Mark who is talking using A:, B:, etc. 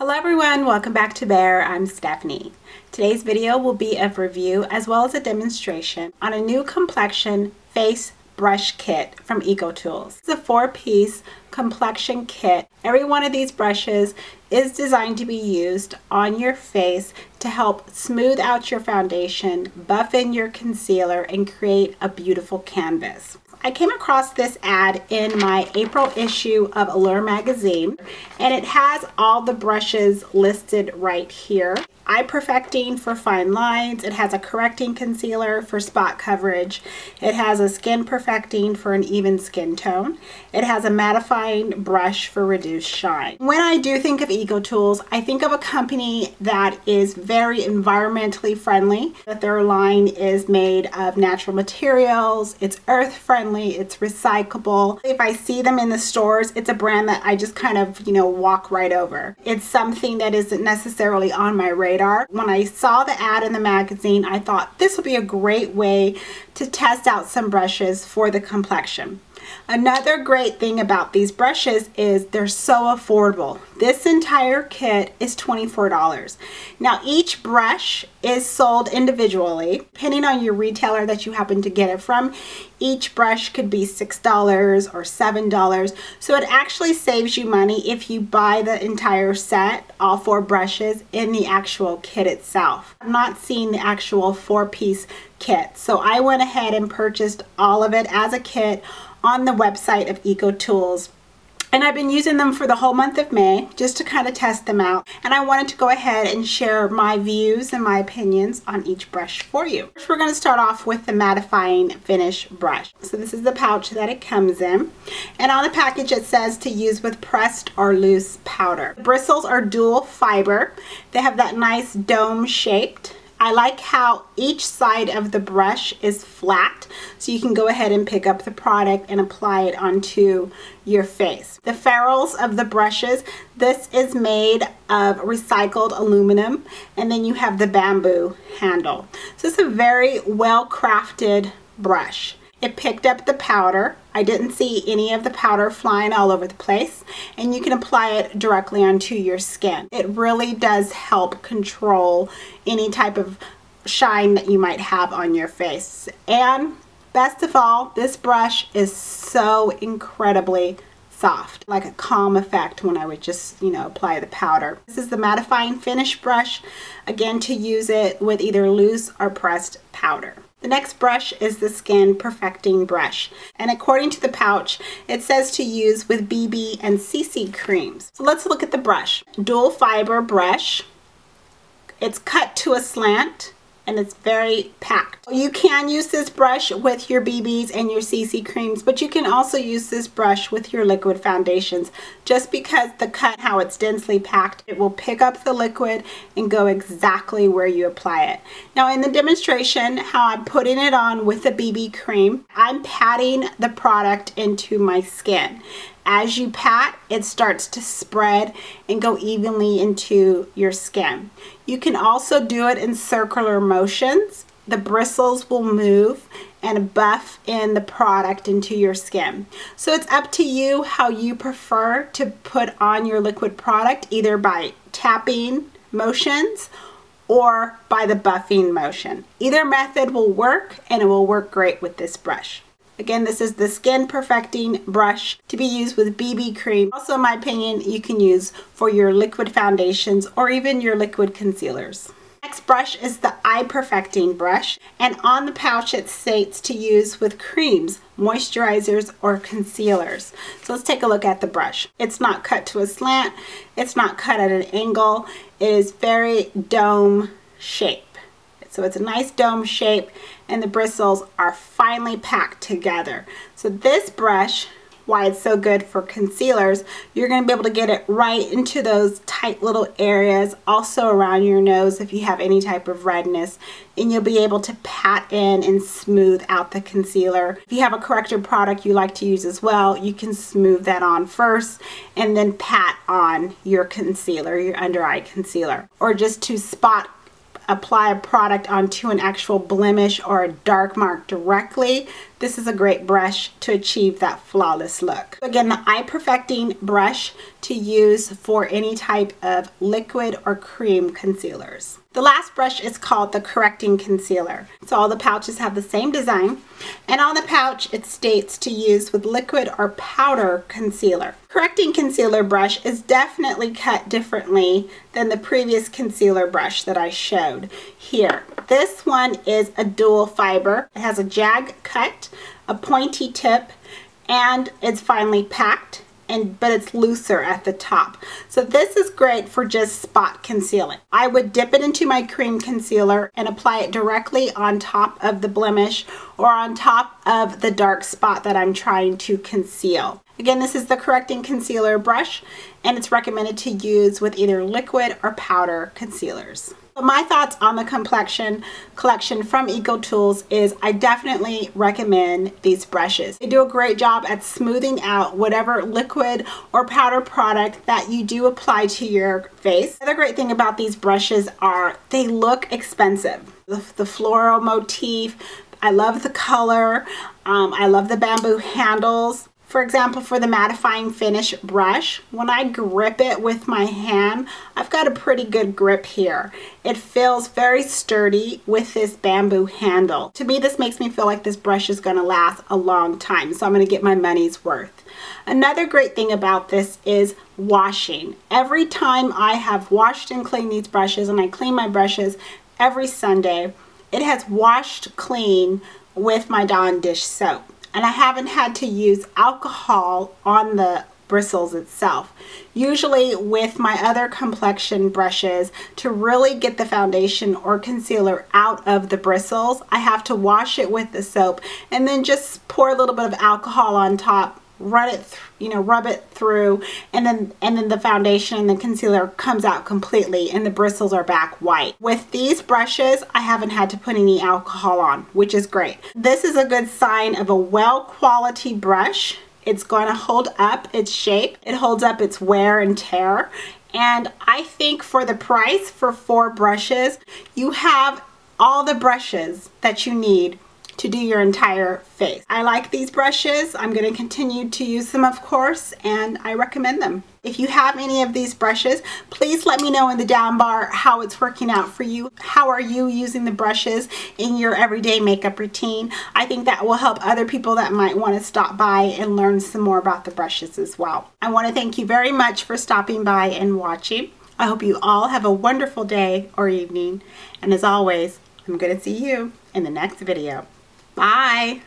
A: Hello everyone, welcome back to Bare. I'm Stephanee. Today's video will be a review as well as a demonstration on a new Complexion face brush kit from Ecotools. It's a 4-piece Complexion kit. Every one of these brushes is designed to be used on your face to help smooth out your foundation, buff in your concealer, and create a beautiful canvas. I came across this ad in my April issue of Allure magazine, and it has all the brushes listed right here. Eye perfecting for fine lines. It has a correcting concealer for spot coverage. It has a skin perfecting for an even skin tone. It has a mattifying brush for reduced shine. When I do think of Ecotools, I think of a company that is very environmentally friendly, that their line is made of natural materials, it's earth friendly, it's recyclable. If I see them in the stores, it's a brand that I just kind of, walk right over. It's something that isn't necessarily on my radar. When I saw the ad in the magazine, I thought this will be a great way to test out some brushes for the complexion. Another great thing about these brushes is they're so affordable. This entire kit is $24. Now each brush is sold individually. Depending on your retailer that you happen to get it from, each brush could be $6 or $7. So it actually saves you money if you buy the entire set, all 4 brushes, in the actual kit itself. I've not seen the actual 4-piece kit, so I went ahead and purchased all of it as a kit on the website of Ecotools. And I've been using them for the whole month of May just to kind of test them out. And I wanted to go ahead and share my views and my opinions on each brush for you. First, we're going to start off with the mattifying finish brush. So this is the pouch that it comes in. And on the package it says to use with pressed or loose powder. The bristles are dual fiber. They have that nice dome shaped. I like how each side of the brush is flat, so you can go ahead and pick up the product and apply it onto your face. The ferrules of the brushes, this is made of recycled aluminum, and then you have the bamboo handle. So it's a very well crafted brush. It picked up the powder. I didn't see any of the powder flying all over the place, and you can apply it directly onto your skin. It really does help control any type of shine that you might have on your face. And best of all, this brush is so incredibly soft, like a calm effect when I would just, apply the powder. This is the mattifying finish brush, again, to use it with either loose or pressed powder. The next brush is the Skin Perfecting brush, and according to the pouch, it says to use with BB and CC creams. So let's look at the brush. Dual fiber brush. It's cut to a slant, and it's very packed. You can use this brush with your BBs and your CC creams, but you can also use this brush with your liquid foundations. Just because the cut, how it's densely packed, it will pick up the liquid and go exactly where you apply it. Now in the demonstration, how I'm putting it on with the BB cream, I'm patting the product into my skin. As you pat, it starts to spread and go evenly into your skin. You can also do it in circular motions. The bristles will move and buff in the product into your skin. So it's up to you how you prefer to put on your liquid product, either by tapping motions or by the buffing motion. Either method will work, and it will work great with this brush. Again, this is the Skin Perfecting brush to be used with BB cream. Also, in my opinion, you can use for your liquid foundations or even your liquid concealers. Next brush is the Eye Perfecting brush, and on the pouch it states to use with creams, moisturizers, or concealers. So let's take a look at the brush. It's not cut to a slant. It's not cut at an angle. It is very dome shape. So it's a nice dome shape, and the bristles are finely packed together. So this brush, why it's so good for concealers, you're going to be able to get it right into those tight little areas, also around your nose if you have any type of redness, and you'll be able to pat in and smooth out the concealer. If you have a corrector product you like to use as well, you can smooth that on first and then pat on your concealer, your under eye concealer, or just to apply a product onto an actual blemish or a dark mark directly. This is a great brush to achieve that flawless look. Again, the Eye Perfecting brush to use for any type of liquid or cream concealers. The last brush is called the Correcting Concealer. So all the pouches have the same design, and on the pouch it states to use with liquid or powder concealer. Correcting Concealer brush is definitely cut differently than the previous concealer brush that I showed here. This one is a dual fiber. It has a jag cut, a pointy tip, and it's finely packed, but it's looser at the top. So this is great for just spot concealing. I would dip it into my cream concealer and apply it directly on top of the blemish or on top of the dark spot that I'm trying to conceal. Again, this is the Correcting Concealer brush, and it's recommended to use with either liquid or powder concealers. So my thoughts on the Complexion collection from Ecotools is I definitely recommend these brushes. They do a great job at smoothing out whatever liquid or powder product that you do apply to your face. The other great thing about these brushes are they look expensive. The floral motif, I love the color, I love the bamboo handles. For example, for the Mattifying Finish brush, when I grip it with my hand, I've got a pretty good grip here. It feels very sturdy with this bamboo handle. To me, this makes me feel like this brush is going to last a long time, so I'm going to get my money's worth. Another great thing about this is washing. Every time I have washed and cleaned these brushes, and I clean my brushes every Sunday, it has washed clean with my Dawn dish soap. And I haven't had to use alcohol on the bristles itself. Usually with my other Complexion brushes, to really get the foundation or concealer out of the bristles, I have to wash it with the soap and then just pour a little bit of alcohol on top, rub it through, and then the foundation and the concealer comes out completely and the bristles are back white. With these brushes, I haven't had to put any alcohol on, which is great. This is a good sign of a well-quality brush. It's going to hold up its shape. It holds up its wear and tear. And I think for the price, for 4 brushes, you have all the brushes that you need to do your entire face. I like these brushes. I'm going to continue to use them, of course, and I recommend them. If you have any of these brushes, please let me know in the down bar how it's working out for you. How are you using the brushes in your everyday makeup routine? I think that will help other people that might want to stop by and learn some more about the brushes as well. I want to thank you very much for stopping by and watching. I hope you all have a wonderful day or evening, and as always, I'm going to see you in the next video. Bye!